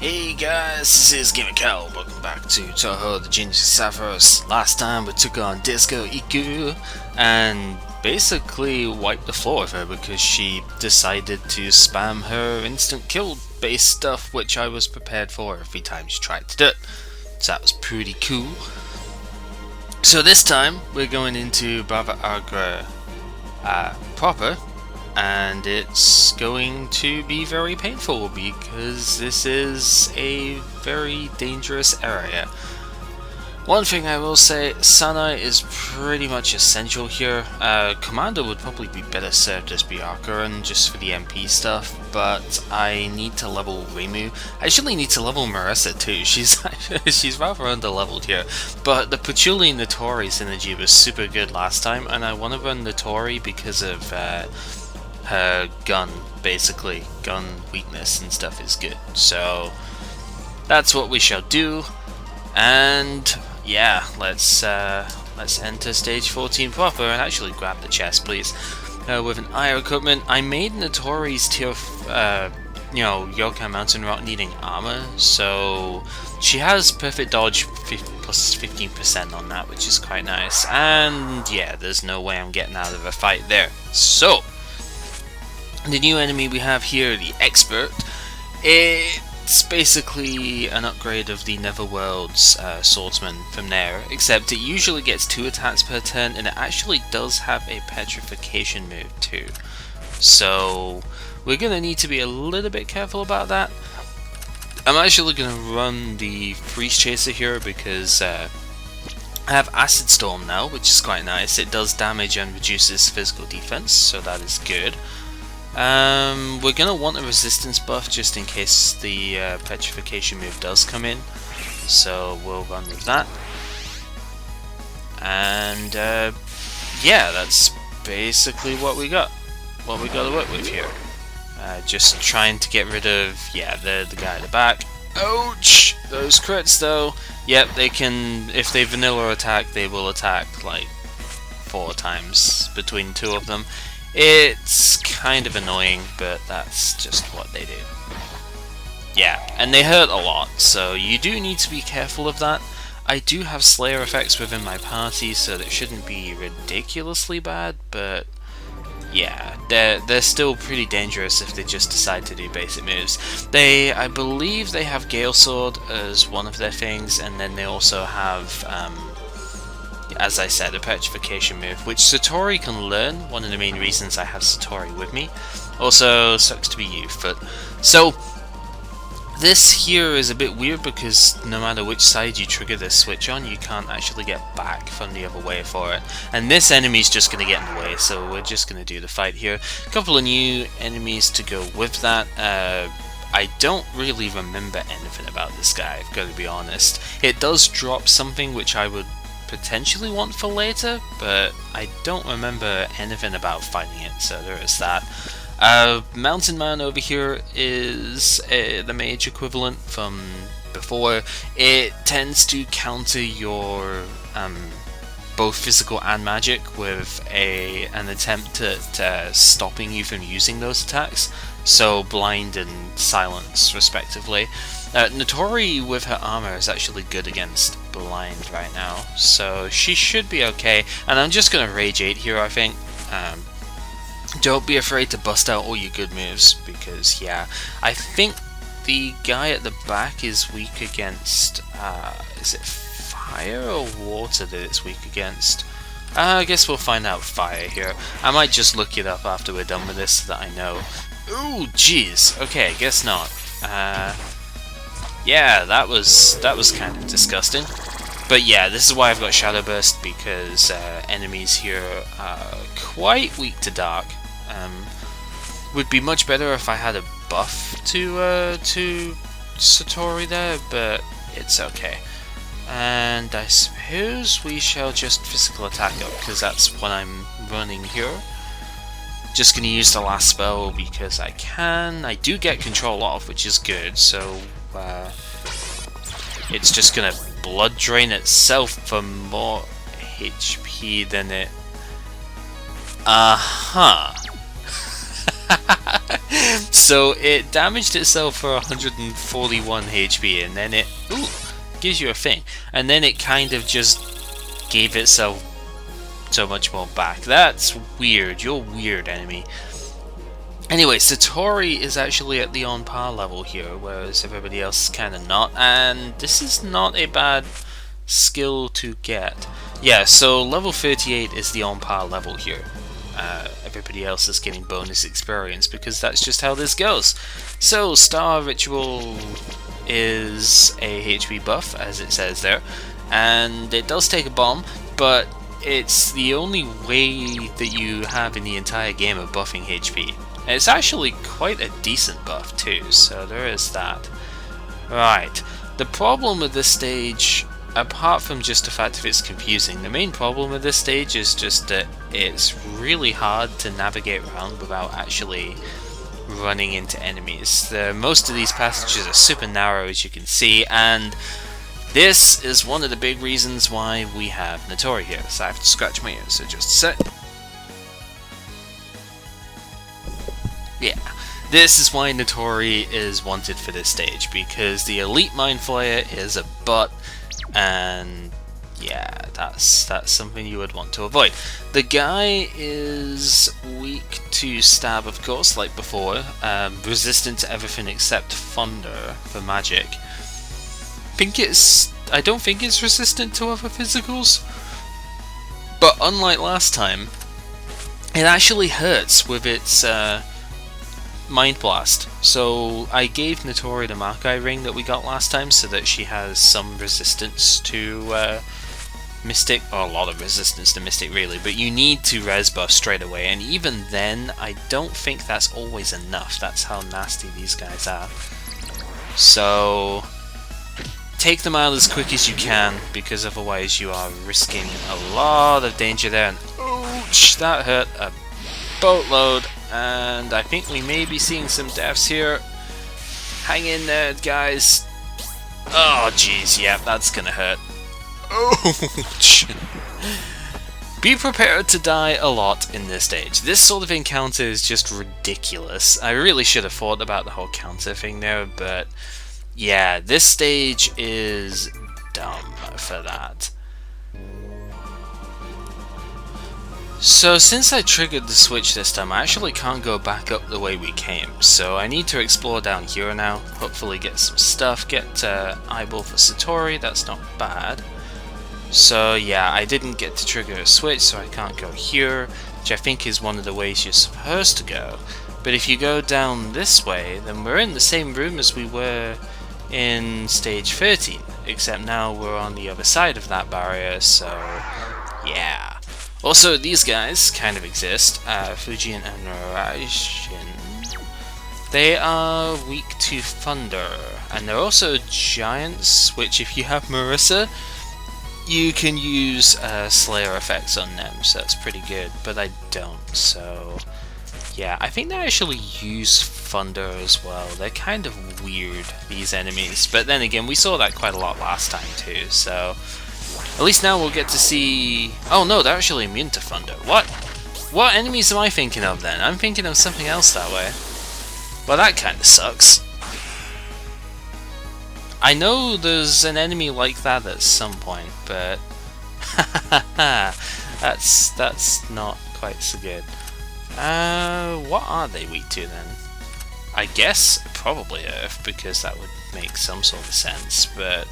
Hey guys, this is GamerCal. Welcome back to Touhou the Genius Savros. Last time we took on Disco Iku and basically wiped the floor with her because she decided to spam her instant kill based stuff, which I was prepared for every time she tried to do it. So that was pretty cool. So this time we're going into Bhava-agra proper, and it's going to be very painful because this is a very dangerous area. One thing I will say, Sanai is pretty much essential here. Commander would probably be better served as Byakuran just for the MP stuff, but I need to level Reimu. I actually need to level Marissa too. She's rather under-leveled here, but the Patchouli Notori synergy was super good last time, and I want to run Notori because of her gun, basically. Gun weakness and stuff is good. So that's what we shall do. And yeah, let's enter stage 14 proper and actually grab the chest, please. With an IO equipment, I made Notori's tier, Yokai Mountain Rock needing armor, so she has perfect dodge plus 15% on that, which is quite nice. And yeah, there's no way I'm getting out of a fight there. So the new enemy we have here, the Expert, it's basically an upgrade of the Netherworld's Swordsman from there, except it usually gets 2 attacks per turn, and it actually does have a petrification move too. So we're going to need to be a little bit careful about that. I'm actually going to run the Freeze Chaser here because I have Acid Storm now, which is quite nice. It does damage and reduces physical defense, so that is good. We're gonna want a resistance buff just in case the petrification move does come in, so we'll run with that. And yeah, that's basically what we got to work with here. Just trying to get rid of the guy at the back. Ouch! Those crits though. Yep, they can, if they vanilla attack, they will attack like 4 times between 2 of them. It's kind of annoying, but that's just what they do. Yeah, and they hurt a lot, so you do need to be careful of that. I do have Slayer effects within my party, so that shouldn't be ridiculously bad, but yeah, they're still pretty dangerous if they just decide to do basic moves. I believe they have Gale Sword as one of their things, and then they also have as I said, a petrification move, which Satori can learn, one of the main reasons I have Satori with me. Also, sucks to be you, but so this here is a bit weird because no matter which side you trigger this switch on, you can't actually get back from the other way for it. And this enemy's just going to get in the way, so we're just going to do the fight here. A couple of new enemies to go with that. I don't really remember anything about this guy, I've got to be honest. It does drop something which I would potentially want for later, but I don't remember anything about fighting it, so there is that. Mountain Man over here is the mage equivalent from before. It tends to counter your both physical and magic with an attempt at stopping you from using those attacks, so blind and silence respectively. Notori with her armor is actually good against blind right now, so she should be okay. And I'm just gonna Rage 8 here, I think. Don't be afraid to bust out all your good moves, because yeah, I think the guy at the back is weak against, is it fire or water that it's weak against? I guess we'll find out fire here. I might just look it up after we're done with this so that I know. Ooh, jeez. Okay, I guess not. Yeah, that was kind of disgusting. But yeah, this is why I've got Shadow Burst, because enemies here are quite weak to dark. Would be much better if I had a buff to Satori there, but it's okay. And I suppose we shall just physical attack up, because that's what I'm running here. Just gonna use the last spell because I can. I do get control off, which is good, so it's just gonna blood drain itself for more HP than it. So it damaged itself for 141 HP, and then it gives you a thing, and then it kind of just gave itself so much more back. That's weird. You're a weird enemy. Anyway, Satori is actually at the on par level here, whereas everybody else is kind of not, and this is not a bad skill to get. Yeah, so level 38 is the on par level here. Everybody else is getting bonus experience because that's just how this goes. So Star Ritual is a HP buff, as it says there, and it does take a bomb, but it's the only way that you have in the entire game of buffing HP. And it's actually quite a decent buff too, so there is that. Right, the problem with this stage, apart from just the fact that it's confusing, the main problem with this stage is just that it's really hard to navigate around without actually running into enemies. Most of these passages are super narrow, as you can see, and this is one of the big reasons why we have Natori here. So I have to scratch my ears, so just a sec. Yeah, this is why Natori is wanted for this stage, because the Elite Mind Flayer is a butt, and yeah, that's something you would want to avoid. The guy is weak to stab, of course, like before, resistant to everything except thunder for magic. I don't think it's resistant to other physicals, but unlike last time, it actually hurts with its Mind Blast. So I gave Natori the Makai ring that we got last time so that she has some resistance to Mystic, or a lot of resistance to Mystic really, but you need to res buff straight away, and even then I don't think that's always enough. That's how nasty these guys are. So take them out as quick as you can, because otherwise you are risking a lot of danger there, and ouch, that hurt a boatload. And I think we may be seeing some deaths here. Hang in there, guys. Oh, jeez, yeah, that's gonna hurt. Ouch! Be prepared to die a lot in this stage. This sort of encounter is just ridiculous. I really should have thought about the whole counter thing there, but yeah, this stage is dumb for that. So since I triggered the switch this time, I actually can't go back up the way we came, so I need to explore down here now, hopefully get some stuff, get eyeball for Satori, that's not bad. So yeah, I didn't get to trigger a switch, so I can't go here, which I think is one of the ways you're supposed to go. But if you go down this way, then we're in the same room as we were in stage 13, except now we're on the other side of that barrier, so yeah. Also, these guys kind of exist, Fujin and Raijin. They are weak to thunder, and they're also giants, which if you have Marissa, you can use Slayer effects on them, so that's pretty good, but I don't, so yeah, I think they actually use thunder as well. They're kind of weird, these enemies, but then again, we saw that quite a lot last time too, so at least now we'll get to see... Oh no, they're actually immune to thunder. What? What enemies am I thinking of then? I'm thinking of something else that way. Well, that kind of sucks. I know there's an enemy like that at some point, but... that's not quite so good. What are they weak to then? I guess probably Earth, because that would make some sort of sense, but...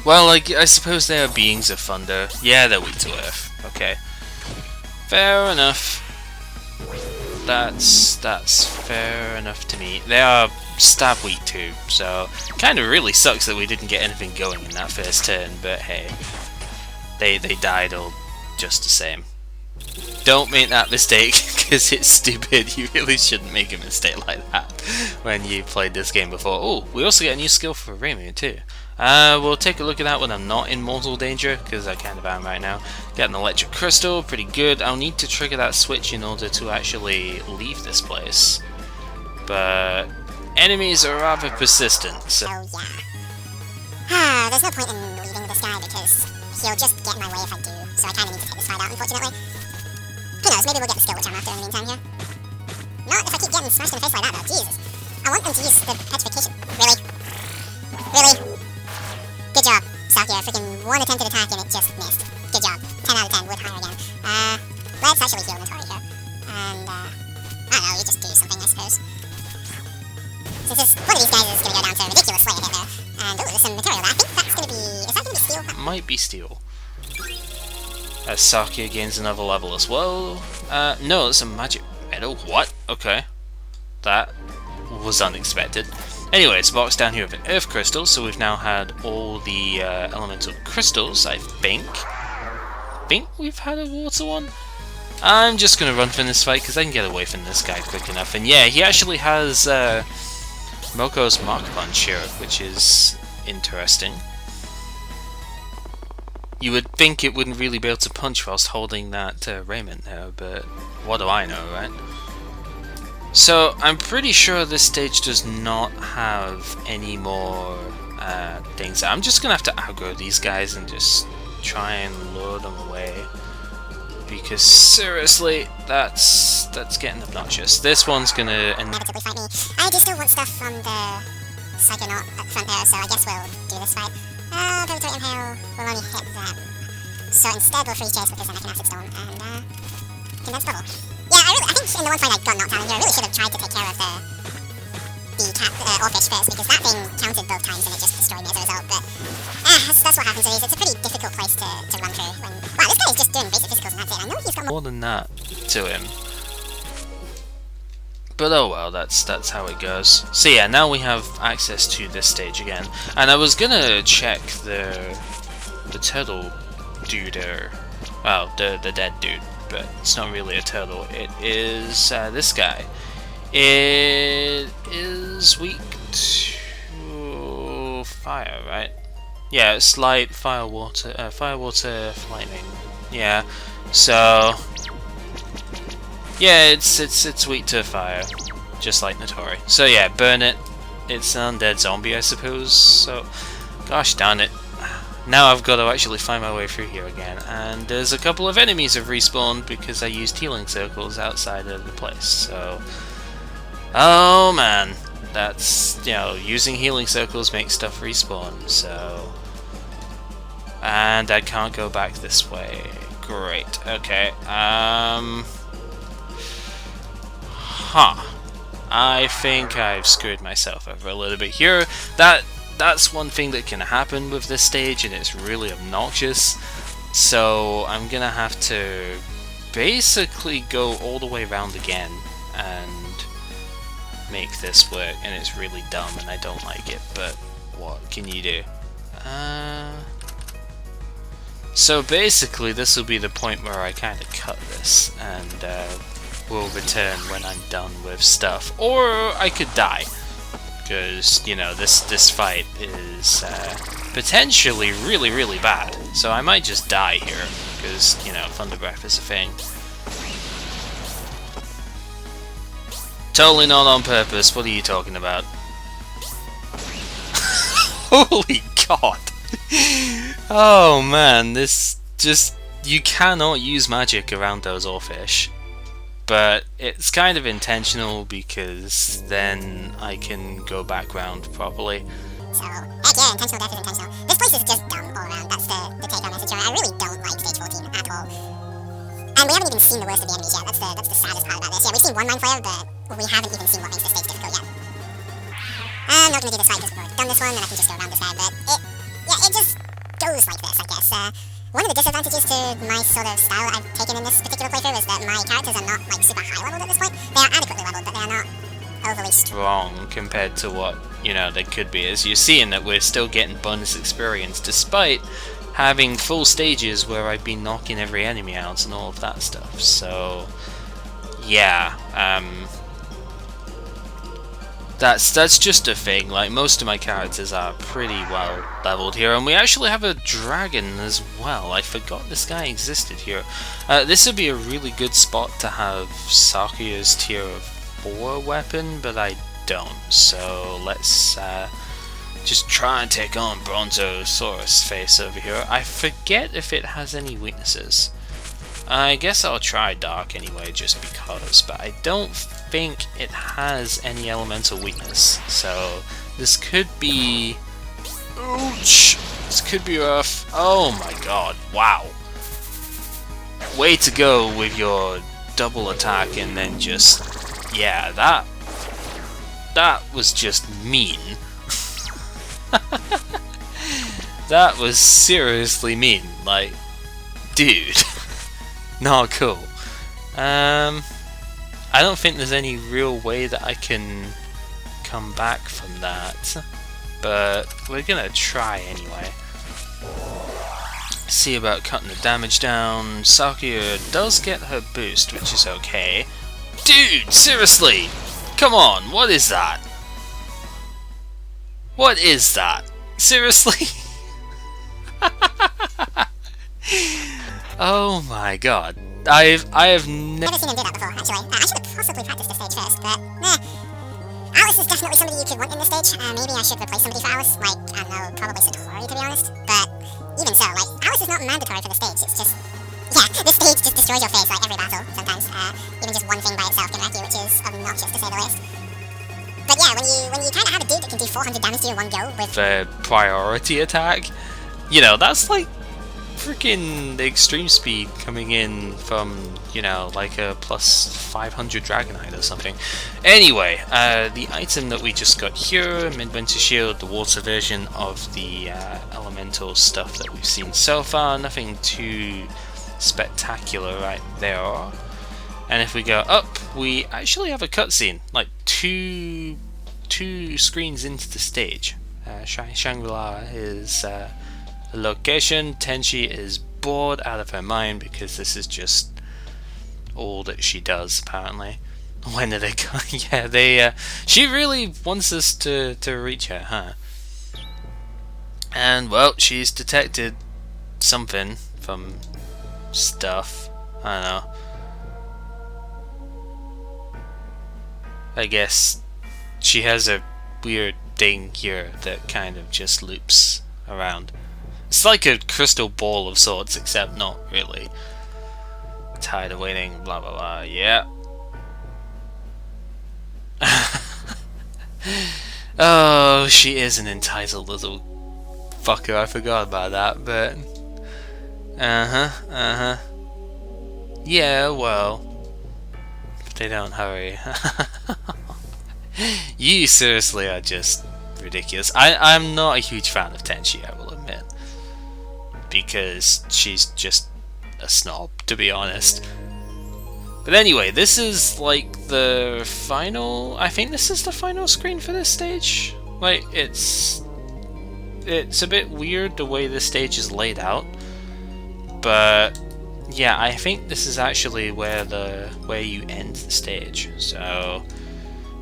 Well, I suppose they are beings of thunder. Yeah, they're weak to Earth. Okay. Fair enough. That's fair enough to me. They are stab weak too, so kind of really sucks that we didn't get anything going in that first turn, but hey. They died all just the same. Don't make that mistake, because it's stupid. You really shouldn't make a mistake like that when you played this game before. Oh, we also get a new skill for Ramu too. We'll take a look at that when I'm not in mortal danger, because I kind of am right now. Get an electric crystal, pretty good. I'll need to trigger that switch in order to actually leave this place. But enemies are rather persistent, so... Oh yeah. There's no point in leaving this guy, because he'll just get in my way if I do, so I kinda need to take this fight out, unfortunately. Who knows, maybe we'll get the skill which I'm after in the meantime here. Not if I keep getting smashed in the face like that though, Jesus. I want them to use the petrification. Really? Really? Good job, Sakia. Freaking one attempted attack and it just missed. Good job. 10 out of 10, would higher again. Let's actually heal Notori here. And, I don't know, you just do something, I suppose. Since this, one of these guys is going to go down to a ridiculous slay hit there. And, ooh, there's some material there. I think that's going to be, is that going to be steel? That might be steel. As Sakia gains another level as well. No, it's a magic metal. What? Okay. That was unexpected. Anyway, it's a box down here with an earth crystal, so we've now had all the elemental crystals, I think. We've had a water one? I'm just going to run from this fight because I can get away from this guy quick enough. And yeah, he actually has Moko's Mark Punch here, which is interesting. You would think it wouldn't really be able to punch whilst holding that raiment there, but what do I know, right? So, I'm pretty sure this stage does not have any more things. I'm just going to have to aggro these guys and just try and lure them away. Because seriously, that's getting obnoxious. This one's going to inevitably fight me. I do still want stuff from the Psychonaut at front there, so I guess we'll do this fight. Predatory Impale will only hit that. So instead we'll freeze chase with his Acid Stone and Condensed Bubble. Yeah, I think in the one fight I got knocked out here, I really should have tried to take care of the cat, Orphish first, because that thing counted both times and it just destroyed me as a result, but that's what happens with these. It's a pretty difficult place to run through when, wow, this guy is just doing basic physicals and that's it. I know he's got more than that to him. But oh well, that's how it goes. So yeah, now we have access to this stage again. And I was gonna check the turtle dude there. Well, the dead dude, but it's not really a turtle. It is this guy. It is weak to fire, right? Yeah, it's light, fire, water, lightning. Yeah, so yeah, it's weak to fire, just like Notori. So yeah, burn it. It's an undead zombie, I suppose. So, gosh darn it. Now I've got to actually find my way through here again, and there's a couple of enemies have respawned because I used healing circles outside of the place. So, oh man, that's, you know, using healing circles makes stuff respawn. So, and I can't go back this way. Great. Okay. I think I've screwed myself over a little bit here. That's one thing that can happen with this stage, and it's really obnoxious. So I'm gonna have to basically go all the way around again and make this work, and it's really dumb and I don't like it, but what can you do? So basically this will be the point where I kind of cut this, and will return when I'm done with stuff, or I could die, because you know this fight is potentially really bad. So I might just die here, because you know Thunder Breath is a thing. Totally not on purpose. What are you talking about? Holy God! Oh man, this just, you cannot use magic around those Orphish. But it's kind of intentional because then I can go back round properly. So, heck yeah, intentional death is intentional. This place is just dumb all around. That's the take-home message here. I really don't like stage 14 at all. And we haven't even seen the worst of the enemies yet. That's the saddest part about this. Yeah, we've seen one Mind Flayer, but we haven't even seen what makes this stage difficult yet. I'm not going to do this fight because we've already done this one, and I can just go around this guy, but it just goes like this, I guess. One of the disadvantages to my sort of style that I've taken in this particular playthrough is that my characters are not like super high leveled at this point. They are adequately leveled, but they are not overly strong compared to what, you know, they could be. As you're seeing that we're still getting bonus experience despite having full stages where I've been knocking every enemy out and all of that stuff. So yeah, that's just a thing. Like, most of my characters are pretty well leveled here, and we actually have a dragon as well. I forgot this guy existed here. This would be a really good spot to have Sakuya's tier 4 weapon, but I don't. So let's just try and take on Brontosaurus face over here. I forget if it has any weaknesses. I guess I'll try dark anyway, just because, but I don't think it has any elemental weakness, so this could be... Ouch! This could be rough. Oh my god, wow. Way to go with your double attack and then just... Yeah, that was just mean. That was seriously mean, like, dude. Not cool. I don't think there's any real way that I can come back from that, but we're gonna try anyway. See about cutting the damage down. Sakuya does get her boost, which is okay. Dude, seriously! Come on, what is that? What is that? Seriously? Oh my god. I have never seen him do that before, actually. I should have possibly practiced this stage first, but Alice is definitely somebody you could want in this stage. Maybe I should replace somebody for Alice, like, I don't know, probably Satori, to be honest. But even so, like, Alice is not mandatory for the stage, it's just... Yeah, this stage just destroys your face, like, every battle, sometimes. Even just one thing by itself can wreck you, which is obnoxious, to say the least. But yeah, when you kind of have a dude that can do 400 damage to you in one go with... The priority attack? You know, that's like freaking extreme speed coming in from, you know, like a plus 500 Dragonite or something. Anyway, the item that we just got here, Midwinter Shield, the water version of the elemental stuff that we've seen so far, nothing too spectacular right there. And if we go up, we actually have a cutscene, like two screens into the stage. Shangri-La is the location. Tenchi is bored out of her mind because this is just all that she does, apparently. When did they go? Yeah, she really wants us to reach her, huh? And, well, she's detected something from stuff. I don't know. I guess she has a weird thing here that kind of just loops around. It's like a crystal ball of sorts, except not really. Tired of waiting, blah blah blah, yeah. Oh, she is an entitled little fucker, I forgot about that, but... Yeah, well... If they don't hurry. You seriously are just ridiculous. I'm not a huge fan of Tenchi, I will admit. Because she's just a snob, to be honest. But anyway, this is like the final... I think this is the final screen for this stage. Like, it's a bit weird the way this stage is laid out. But yeah, I think this is actually where you end the stage. So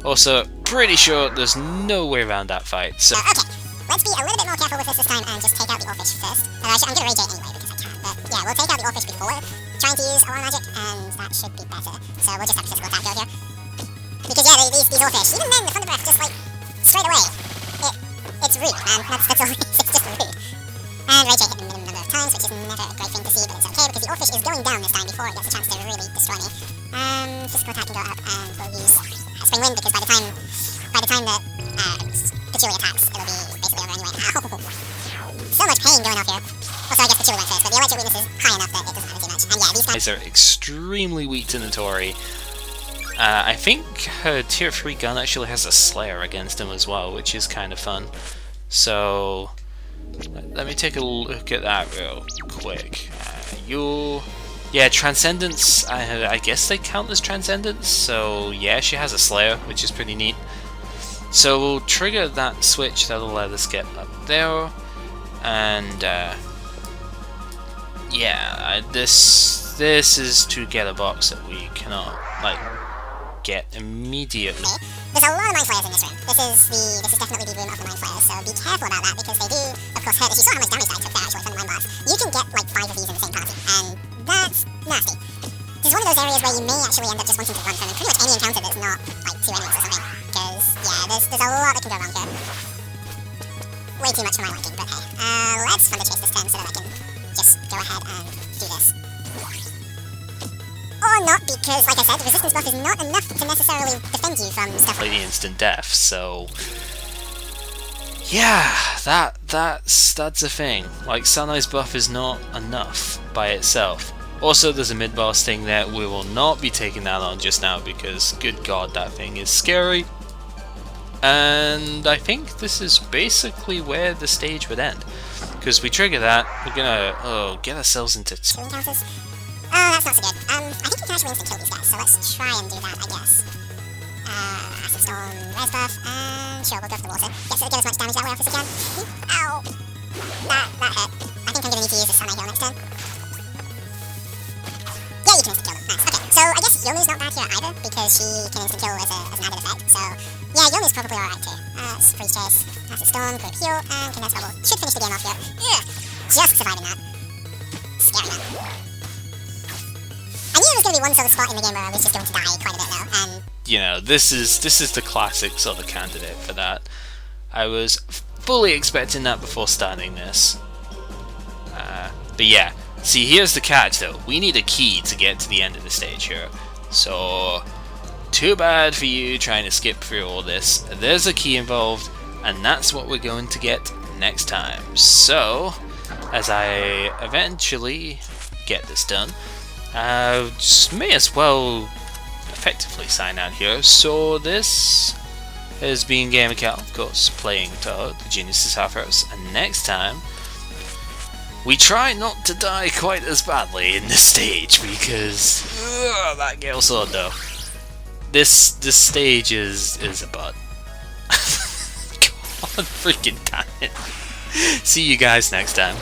also pretty sure there's no way around that fight. So okay, let's be a little bit more careful with this time and just take out the Orphish first. I'm gonna rage it anyway because I can. But yeah, we'll take out the Orphish before trying to use Aura Magic, and that should be better. So we'll just have a physical attack go here. Because yeah, these Orphish, even then the Thunder Breath just like straight away. It's rude, man. That's all it is. It's just rude. And Rage hit the minimum number of times, which is never a great thing to see, but it's okay because the Orphish is going down this time before it gets a chance to really destroy me. Physical attack can go up, and we'll use Spring Wind because by the time that Patchouli attacks, it'll be basically over anyway. Ow! So much pain going off here. Also, I guess Patchouli went first, but the electric weakness is high enough that it doesn't matter too much. And yeah, these guys are extremely weak to Notori. I think her tier 3 gun actually has a Slayer against him as well, which is kind of fun. So let me take a look at that real quick. Yeah, Transcendence, I guess they count as Transcendence, so yeah, she has a Slayer, which is pretty neat. So we'll trigger that switch that'll let us get up there, and yeah, this is to get a box that we cannot, like, get immediately. There's a lot of Mind Flayers in this room. This is definitely the room of the Mind Flayers, so be careful about that because they do, of course, hurt. If you saw how much damage that I took there actually from the Mind Blast, you can get like 5 of these in the same party, and that's nasty. This is one of those areas where you may actually end up just wanting to run from pretty much any encounter that's not like 2 enemies or something, because yeah, there's a lot that can go wrong here. Way too much for my liking, but hey. Let's Thunder Chase this turn so that I can just go ahead and do this. Well, not because, like I said, the resistance buff is not enough to necessarily defend you from stuff like the instant death, so... Yeah, that's a thing. Like, Sanai's buff is not enough by itself. Also, there's a mid-boss thing there. We will not be taking that on just now because, good god, that thing is scary. And I think this is basically where the stage would end. Because we trigger that, we're gonna get ourselves into... Two encounters. Oh, that's not so good. I think you can actually instant kill these guys, so let's try and do that, I guess. Acid Storm, Res buff, and sure, we'll go for the water. Get as much damage that way off as we can. Ow! That hurt. I think I'm gonna need to use the Sanai heal next turn. Yeah, you can instant kill them. Nice. Okay, so I guess Yomu's not bad here either, because she can instant kill as an added effect, so... Yeah, Yomu's probably alright too. Freeze Chase, Acid Storm, Group Heal, and Condense Bubble. Should finish the game off here. Ugh! Just surviving that. Scary man. I knew there was going to be one sort of spot in the game where I was just going to die quite a bit though, and... You know, this is the classic sort of candidate for that. I was fully expecting that before starting this. But yeah, see, here's the catch though. We need a key to get to the end of the stage here. So, too bad for you trying to skip through all this. There's a key involved, and that's what we're going to get next time. So, as I eventually get this done, just may as well effectively sign out here. So this has been GamerCal, of course, playing Touhou, the Genius of Half-Hours, and next time we try not to die quite as badly in this stage because that Gale Sword though. This stage is a butt. God freaking damn it. See you guys next time.